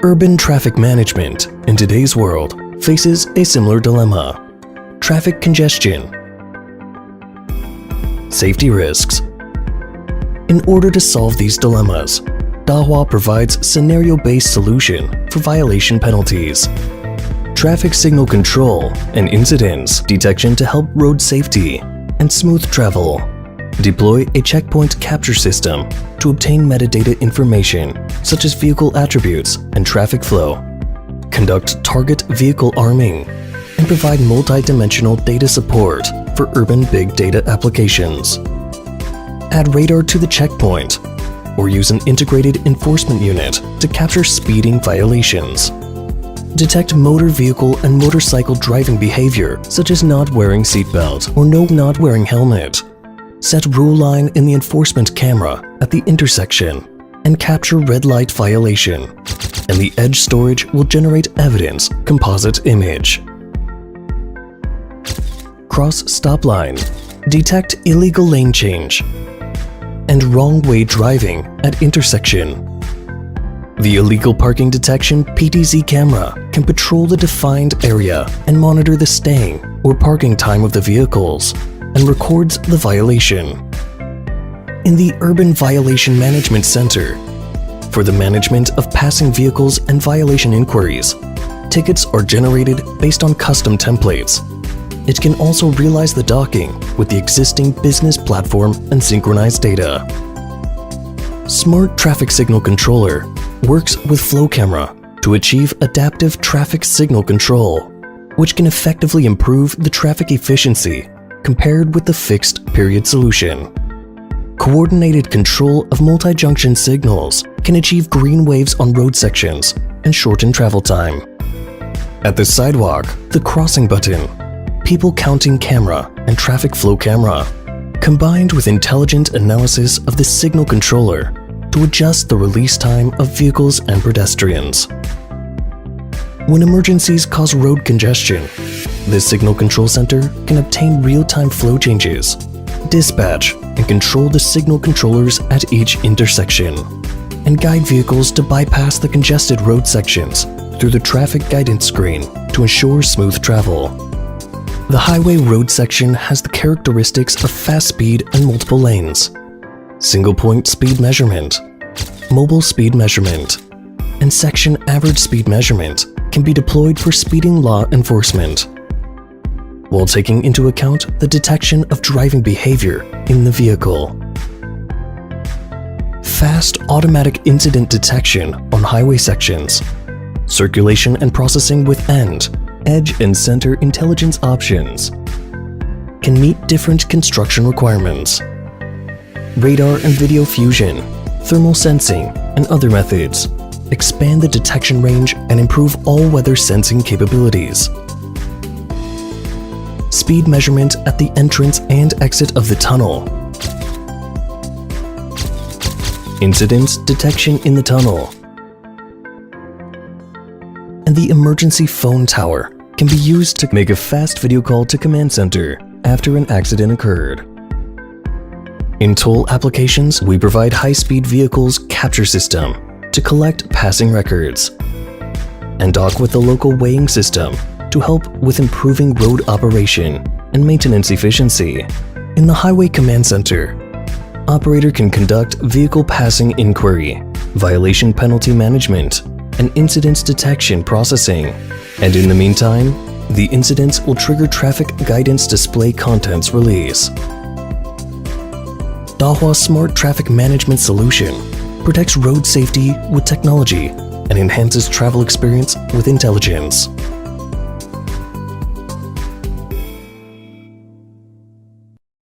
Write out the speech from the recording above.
Urban traffic management in today's world faces a similar dilemma: traffic congestion, safety risks. In order to solve these dilemmas, Dahua provides scenario-based solution for violation penalties, traffic signal control and incidents detection to help road safety and smooth travel. Deploy a checkpoint capture system to obtain metadata information such as vehicle attributes and traffic flow. Conduct target vehicle arming and provide multi-dimensional data support for urban big data applications. Add radar to the checkpoint or use an integrated enforcement unit to capture speeding violations. Detect motor vehicle and motorcycle driving behavior such as not wearing seatbelt or not wearing helmet. Set rule line in the enforcement camera at the intersection and capture red light violation, and the edge storage will generate evidence composite image. Cross stop line, detect illegal lane change, and wrong way driving at intersection. The illegal parking detection PTZ camera can patrol the defined area and monitor the staying or parking time of the vehicles and records the violation. In the Urban Violation Management Center, for the management of passing vehicles and violation inquiries, tickets are generated based on custom templates. It can also realize the docking with the existing business platform and synchronized data. Smart Traffic Signal Controller works with Flow Camera to achieve adaptive traffic signal control, which can effectively improve the traffic efficiency compared with the fixed period solution. Coordinated control of multi-junction signals can achieve green waves on road sections and shorten travel time. At the sidewalk, the crossing button, people counting camera and traffic flow camera, combined with intelligent analysis of the signal controller to adjust the release time of vehicles and pedestrians. When emergencies cause road congestion, the Signal Control Center can obtain real-time flow changes, dispatch and control the signal controllers at each intersection, and guide vehicles to bypass the congested road sections through the traffic guidance screen to ensure smooth travel. The highway road section has the characteristics of fast speed and multiple lanes, single-point speed measurement, mobile speed measurement, and section average speed measurement can be deployed for speeding law enforcement, while taking into account the detection of driving behavior in the vehicle. Fast automatic incident detection on highway sections, circulation and processing with edge and center intelligence options can meet different construction requirements. Radar and video fusion, thermal sensing, and other methods expand the detection range and improve all-weather sensing capabilities. Speed measurement at the entrance and exit of the tunnel. Incident detection in the tunnel. And the emergency phone tower can be used to make a fast video call to command center after an accident occurred. In toll applications, we provide high-speed vehicles capture system to collect passing records and dock with the local weighing system to help with improving road operation and maintenance efficiency. In the Highway Command Center, operator can conduct vehicle passing inquiry, violation penalty management, and incidents detection processing. And in the meantime, the incidents will trigger traffic guidance display contents release. Dahua Smart Traffic Management Solution protects road safety with technology and enhances travel experience with intelligence.